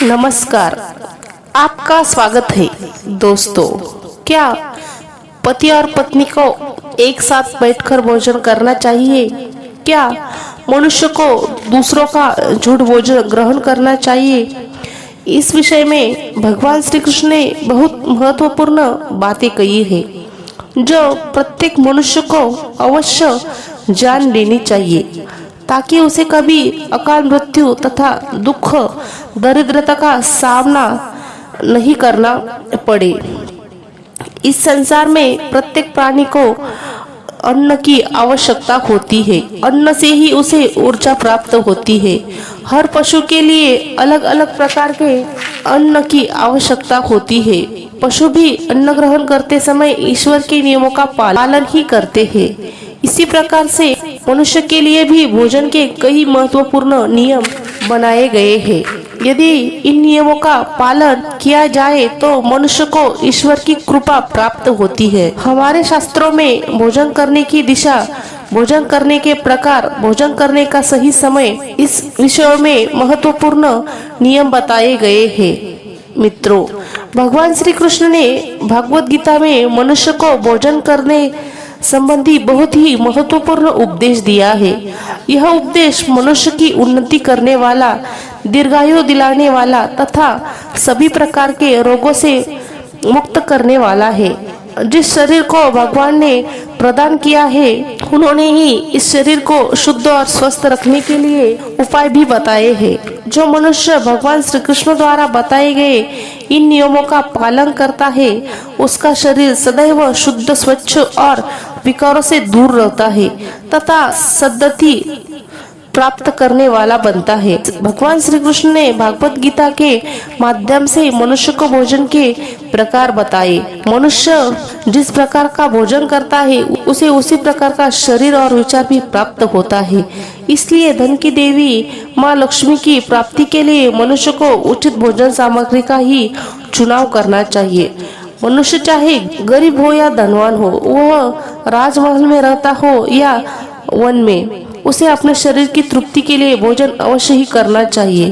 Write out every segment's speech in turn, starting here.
नमस्कार, आपका स्वागत है। दोस्तों, क्या पति और पत्नी को एक साथ बैठकर भोजन करना चाहिए? क्या मनुष्य को दूसरों का झूठ भोजन ग्रहण करना चाहिए? इस विषय में भगवान श्री कृष्ण ने बहुत महत्वपूर्ण बातें कही है, जो प्रत्येक मनुष्य को अवश्य जान लेनी चाहिए, ताकि उसे कभी अकाल मृत्यु तथा दुख दरिद्रता का सामना नहीं करना पड़े। इस संसार में प्रत्येक प्राणी को अन्न की आवश्यकता होती है। अन्न से ही उसे ऊर्जा प्राप्त होती है। हर पशु के लिए अलग अलग प्रकार के अन्न की आवश्यकता होती है। पशु भी अन्न ग्रहण करते समय ईश्वर के नियमों का पालन ही करते हैं। इसी प्रकार से मनुष्य के लिए भी भोजन के कई महत्वपूर्ण नियम बनाए गए हैं। यदि इन नियमों का पालन किया जाए तो मनुष्य को ईश्वर की कृपा प्राप्त होती है। हमारे शास्त्रों में भोजन करने की दिशा, भोजन करने के प्रकार, भोजन करने का सही समय, इस विषय में महत्वपूर्ण नियम बताए गए हैं। मित्रों, भगवान श्री कृष्ण ने भगवद गीता में मनुष्य को भोजन करने संबंधी बहुत ही महत्वपूर्ण उपदेश दिया है। यह उपदेश मनुष्य की उन्नति करने वाला, दीर्घायु दिलाने वाला तथा सभी प्रकार के रोगों से मुक्त करने वाला है। जिस शरीर को भगवान ने प्रदान किया है, उन्होंने ही इस शरीर को शुद्ध और स्वस्थ रखने के लिए उपाय भी बताए हैं। जो मनुष्य भगवान श्री कृष्ण द्वारा बताए गए इन नियमों का पालन करता है, उसका शरीर सदैव शुद्ध, स्वच्छ और विकारों से दूर रहता है तथा सद्गति प्राप्त करने वाला बनता है। भगवान श्री कृष्ण ने भागवत गीता के माध्यम से मनुष्य को भोजन के प्रकार बताए। मनुष्य जिस प्रकार का भोजन करता है, उसे उसी प्रकार का शरीर और विचार भी प्राप्त होता है। इसलिए धन की देवी माँ लक्ष्मी की प्राप्ति के लिए मनुष्य को उचित भोजन सामग्री का ही चुनाव करना चाहिए। मनुष्य चाहे गरीब हो या धनवान हो, वह राजमहल में रहता हो या वन में, उसे अपने शरीर की तृप्ति के लिए भोजन अवश्य ही करना चाहिए।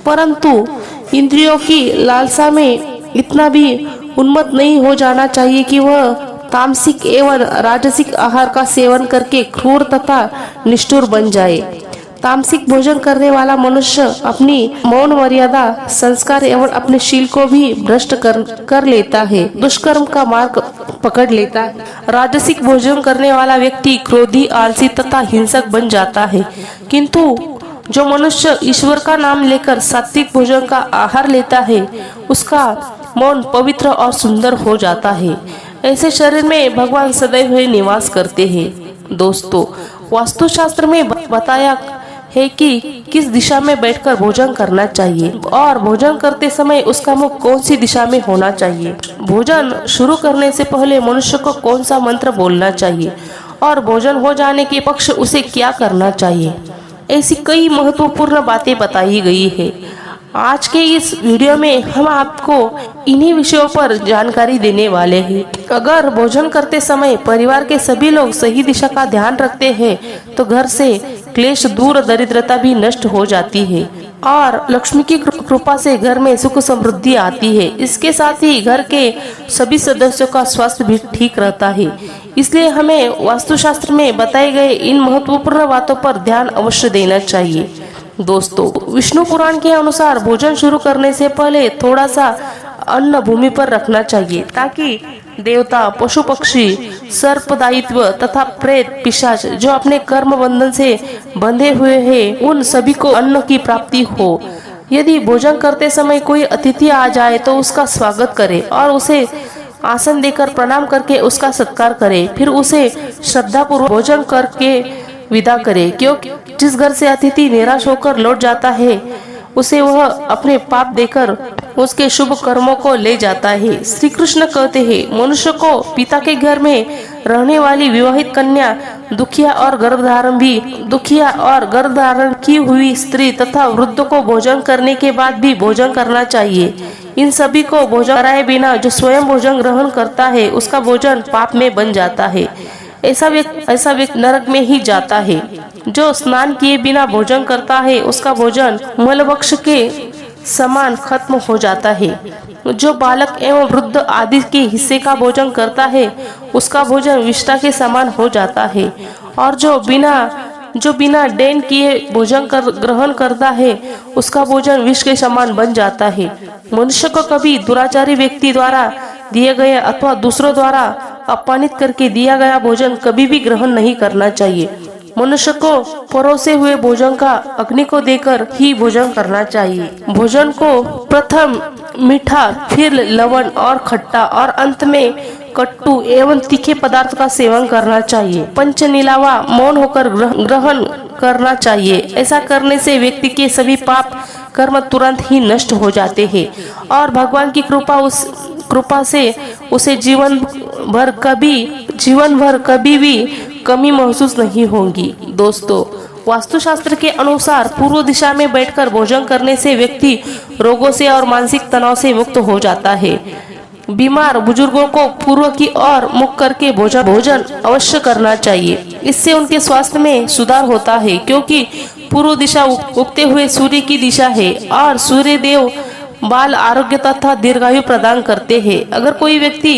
परंतु इंद्रियों की लालसा में इतना भी उन्मत्त नहीं हो जाना चाहिए कि वह तामसिक एवं राजसिक आहार का सेवन करके क्रूर तथा निष्ठुर बन जाए। तामसिक भोजन करने वाला मनुष्य अपनी मौन मर्यादा, संस्कार एवं अपने शील को भी भ्रष्ट कर लेता है, दुष्कर्म का मार्ग पकड़ लेता है। राजसिक भोजन करने वाला व्यक्ति क्रोधी, आलसी तथा हिंसक बन जाता है। किंतु जो मनुष्य ईश्वर का नाम लेकर सात्विक भोजन का आहार लेता है, उसका मौन पवित्र और सुंदर हो जाता है। ऐसे शरीर में भगवान सदैव निवास करते हैं। दोस्तों, वास्तुशास्त्र में बताया है कि किस दिशा में बैठकर भोजन करना चाहिए और भोजन करते समय उसका मुख कौन सी दिशा में होना चाहिए। भोजन शुरू करने से पहले मनुष्य को कौन सा मंत्र बोलना चाहिए और भोजन हो जाने के पक्ष उसे क्या करना चाहिए। ऐसी कई महत्वपूर्ण बातें बताई गई है। आज के इस वीडियो में हम आपको इन्हीं विषयों पर जानकारी देने वाले हैं। अगर भोजन करते समय परिवार के सभी लोग सही दिशा का ध्यान रखते हैं तो घर से क्लेश दूर, दरिद्रता भी नष्ट हो जाती है और लक्ष्मी की कृपा से घर में सुख समृद्धि आती है। इसके साथ ही घर के सभी सदस्यों का स्वास्थ्य भी ठीक रहता है। इसलिए हमें वास्तुशास्त्र में बताए गए इन महत्वपूर्ण बातों पर ध्यान अवश्य देना चाहिए। दोस्तों, विष्णु पुराण के अनुसार भोजन शुरू करने से पहले थोड़ा सा अन्न भूमि पर रखना चाहिए, ताकि देवता, पशु पक्षी, सर्प दायित्व तथा प्रेत पिशाच जो अपने कर्म बंधन से बंधे हुए हैं, उन सभी को अन्न की प्राप्ति हो। यदि भोजन करते समय कोई अतिथि आ जाए तो उसका स्वागत करें और उसे आसन देकर प्रणाम करके उसका सत्कार करें। फिर उसे श्रद्धापूर्वक भोजन करके विदा करे, क्योंकि जिस घर से अतिथि निराश होकर लौट जाता है, उसे वह अपने पाप देकर उसके शुभ कर्मों को ले जाता है। श्री कृष्ण कहते हैं, मनुष्य को पिता के घर में रहने वाली विवाहित कन्या, दुखिया और गर्भधारण की हुई स्त्री तथा वृद्ध को भोजन करने के बाद भी भोजन करना चाहिए। इन सभी को भोजन कराए बिना जो स्वयं भोजन ग्रहण करता है, उसका भोजन पाप में बन जाता है। ऐसा व्यक्ति नरक में ही जाता है। जो स्नान किए बिना भोजन करता है, उसका भोजन मलभक्ष के समान खत्म हो जाता है। जो बालक एवं वृद्ध आदि के हिस्से का भोजन करता है उसका भोजन विष्ठा के समान हो जाता है, और जो बिना डैन किए भोजन ग्रहण करता है उसका भोजन विष के समान बन जाता है। मनुष्य को कभी दुराचारी व्यक्ति द्वारा दिए गए अथवा दूसरों द्वारा अपमानित करके दिया गया भोजन कभी भी ग्रहण नहीं करना चाहिए। मनुष्य को परोसे हुए भोजन का अग्नि को देकर ही भोजन करना चाहिए। भोजन को प्रथम मीठा, फिर लवण और खट्टा और अंत में कट्टू एवं तीखे पदार्थ का सेवन करना चाहिए। पंच नीलावा मौन होकर ग्रहण करना चाहिए। ऐसा करने से व्यक्ति के सभी पाप कर्म तुरंत ही नष्ट हो जाते हैं और भगवान की कृपा से उसे जीवन भर कभी भी कमी महसूस नहीं होगी। दोस्तों, वास्तुशास्त्र के अनुसार पूर्व दिशा में बैठकर भोजन करने से व्यक्ति रोगों से और मानसिक तनाव से मुक्त हो जाता है। बीमार बुजुर्गों को पूर्व की ओर मुख करके भोजन अवश्य करना चाहिए। इससे उनके स्वास्थ्य में सुधार होता है, क्योंकि पूर्व दिशा उगते हुए सूर्य की दिशा है और सूर्य देव बाल आरोग्य तथा दीर्घायु प्रदान करते हैं। अगर कोई व्यक्ति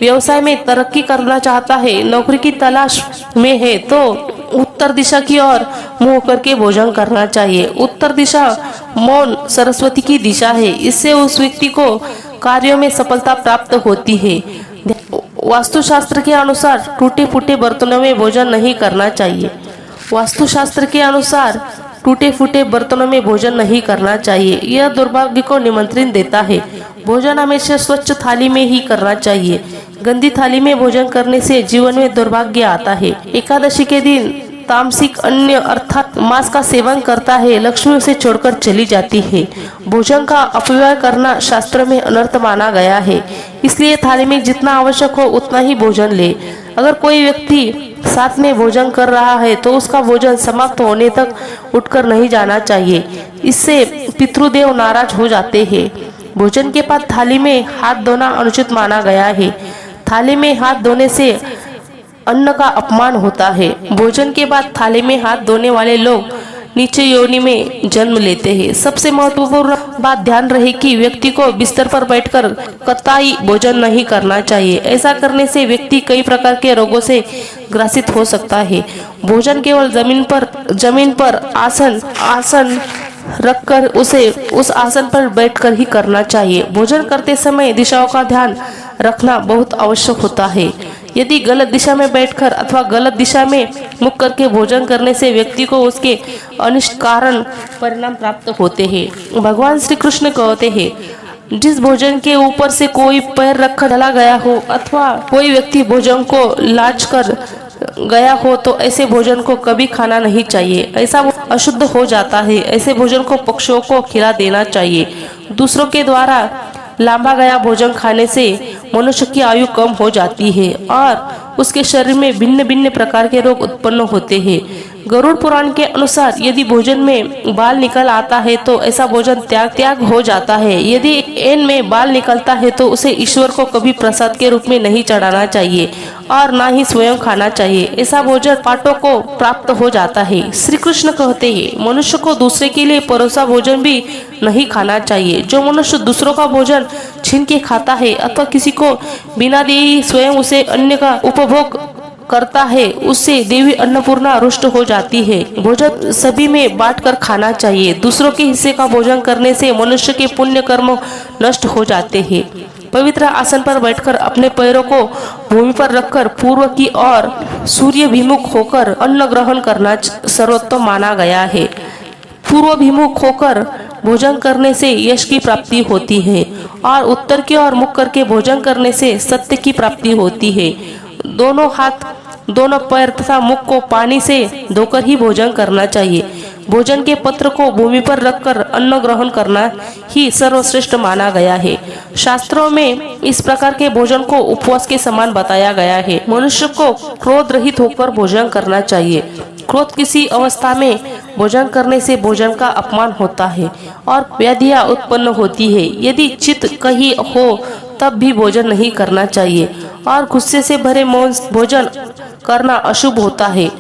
व्यवसाय में तरक्की करना चाहता है, नौकरी की तलाश में है, तो उत्तर दिशा की ओर मुंह करके भोजन करना चाहिए। उत्तर दिशा मौन सरस्वती की दिशा है। इससे उस व्यक्ति को कार्यों में सफलता प्राप्त होती है। वास्तुशास्त्र के अनुसार टूटे फूटे बर्तनों में भोजन नहीं करना चाहिए। वास्तुशास्त्र के अनुसार टूटे फूटे बर्तनों में भोजन नहीं करना चाहिए। यह दुर्भाग्य को निमंत्रण देता है। भोजन हमेशा स्वच्छ थाली में ही करना चाहिए। गंदी थाली में भोजन करने से जीवन में दुर्भाग्य आता है। एकादशी के दिन तामसिक अन्न अर्थात मांस का सेवन करता है, लक्ष्मी उसे छोड़कर चली जाती है। भोजन का अपव्यय करना शास्त्रों में अनर्थ माना गया है। इसलिए थाली में जितना आवश्यक हो उतना ही भोजन ले। अगर कोई व्यक्ति साथ में भोजन कर रहा है तो उसका भोजन समाप्त होने तक उठकर नहीं जाना चाहिए। इससे पितृदेव नाराज हो जाते हैं। भोजन के बाद थाली में हाथ धोना अनुचित माना गया है। थाली में हाथ धोने से अन्न का अपमान होता है। भोजन के बाद थाली में हाथ धोने वाले लोग नीचे योनि में जन्म लेते हैं। सबसे महत्वपूर्ण बात ध्यान रहे कि व्यक्ति को बिस्तर पर बैठकर कतई भोजन नहीं करना चाहिए। ऐसा करने से व्यक्ति कई प्रकार के रोगों से ग्रसित हो सकता है। भोजन केवल जमीन पर आसन रखकर उसे उस आसन पर बैठकर ही करना चाहिए। भोजन करते समय दिशाओं का ध्यान रखना बहुत आवश्यक होता है। यदि गलत दिशा में बैठकर अथवा गलत दिशा में मुख करके भोजन करने से व्यक्ति को उसके अनिष्ट कारण परिणाम प्राप्त होते हैं। भगवान श्री कृष्ण कहते हैं, जिस भोजन के ऊपर से कोई पैर रखकर चला गया हो अथवा कोई व्यक्ति भोजन को लाज कर गया हो तो ऐसे भोजन को कभी खाना नहीं चाहिए। ऐसा अशुद्ध हो जाता है। ऐसे भोजन को पक्षियों को खिला देना चाहिए। दूसरों के द्वारा लांबा गया भोजन खाने से मनुष्य की आयु कम हो जाती है और उसके शरीर में भिन्न भिन्न प्रकार के रोग उत्पन्न होते हैं। गरुड़ पुराण के अनुसार यदि भोजन में बाल निकल आता है तो ऐसा भोजन त्याग हो जाता है। यदि एन में बाल निकलता है तो उसे ईश्वर को कभी प्रसाद के रूप में नहीं चढ़ाना चाहिए और ना ही स्वयं खाना चाहिए। ऐसा भोजन पाटों को प्राप्त हो जाता है। श्री कृष्ण कहते हैं, मनुष्य को दूसरे के लिए परोसा भोजन भी नहीं खाना चाहिए। जो मनुष्य दूसरों का भोजन छीन के खाता है अथवा किसी को बिना दिए स्वयं उसे अन्न का उपभोग करता है, उससे देवी अन्नपूर्णा रुष्ट हो जाती है। भोजन सभी में बांटकर खाना चाहिए। दूसरों के हिस्से का भोजन करने से मनुष्य के पुण्य कर्म नष्ट हो जाते हैं। पवित्र आसन पर बैठकर अपने पैरों को भूमि पर रखकर पूर्व की ओर सूर्याभिमुख होकर अन्न ग्रहण करना सर्वोत्तम माना गया है। पूर्वाभिमुख होकर भोजन करने से यश की प्राप्ति होती है और उत्तर की ओर मुख करके भोजन करने से सत्य की प्राप्ति होती है। दोनों हाथ, दोनों पैर तथा मुख को पानी से धोकर ही भोजन करना चाहिए। भोजन के पत्र को भूमि पर रखकर अन्न ग्रहण करना ही सर्वश्रेष्ठ माना गया है। शास्त्रों में इस प्रकार के भोजन को उपवास के समान बताया गया है। मनुष्य को क्रोध रहित होकर भोजन करना चाहिए। क्रोध किसी अवस्था में भोजन करने से भोजन का अपमान होता है और व्याधियां उत्पन्न होती है। यदि चित्त कहीं हो तब भी भोजन नहीं करना चाहिए और गुस्से से भरे मौन भोजन करना अशुभ होता है।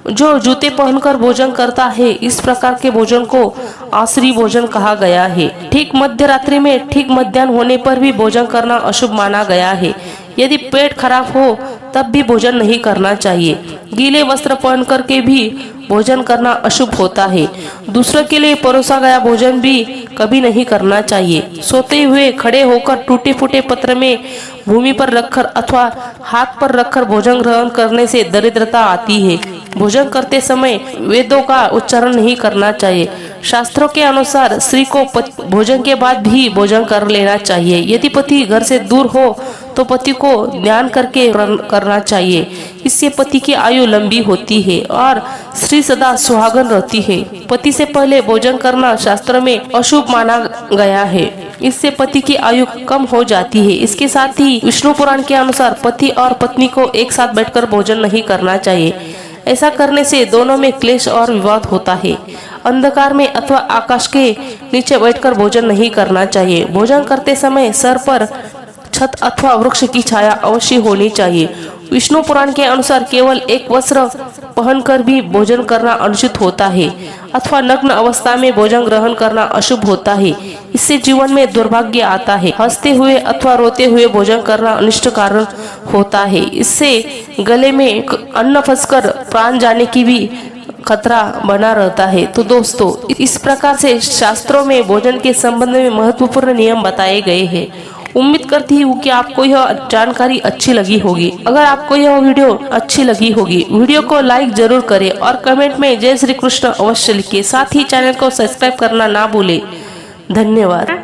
जो जूते पहनकर भोजन करता है, इस प्रकार के भोजन को आसुरी भोजन कहा गया है। ठीक मध्य रात्रि में ठीक मध्याह्न होने पर भी भोजन करना अशुभ माना गया है। यदि पेट खराब हो तब भी भोजन नहीं करना चाहिए। गीले वस्त्र पहन करके भी भोजन करना अशुभ होता है। दूसरों के लिए परोसा गया भोजन भी कभी नहीं करना चाहिए। सोते हुए खड़े होकर टूटे फूटे पत्र में भूमि पर रखकर अथवा हाथ पर रखकर भोजन ग्रहण करने से दरिद्रता आती है। भोजन करते समय वेदों का उच्चारण नहीं करना चाहिए। शास्त्रों के अनुसार स्त्री को भोजन के बाद भी भोजन कर लेना चाहिए। यदि पति घर से दूर हो तो पति को ध्यान करके करना चाहिए। इससे पति की आयु लंबी होती है और स्त्री सदा सुहागन रहती है। पति से पहले भोजन करना शास्त्र में अशुभ माना गया है। इससे पति की आयु कम हो जाती है। इसके साथ ही विष्णु पुराण के अनुसार पति और पत्नी को एक साथ बैठकर भोजन नहीं करना चाहिए। ऐसा करने से दोनों में क्लेश और विवाद होता है। अंधकार में अथवा आकाश के नीचे बैठकर भोजन नहीं करना चाहिए। भोजन करते समय सर पर छत अथवा वृक्ष की छाया अवश्य होनी चाहिए। विष्णु पुराण के अनुसार केवल एक वस्त्र पहनकर भी भोजन करना अनुचित होता है अथवा नग्न अवस्था में भोजन ग्रहण करना अशुभ होता है। इससे जीवन में दुर्भाग्य आता है। हंसते हुए अथवा रोते हुए भोजन करना अनिष्ट कारण होता है। इससे गले में अन्न फंसकर प्राण जाने की भी खतरा बना रहता है। तो दोस्तों, इस प्रकार से शास्त्रों में भोजन के संबंध में महत्वपूर्ण नियम बताए गए हैं। उम्मीद करती हूँ कि आपको यह जानकारी अच्छी लगी होगी। अगर आपको यह वीडियो अच्छी लगी होगी, वीडियो को लाइक जरूर करें और कमेंट में जय श्री कृष्ण अवश्य लिखें। साथ ही चैनल को सब्सक्राइब करना ना भूलें। धन्यवाद।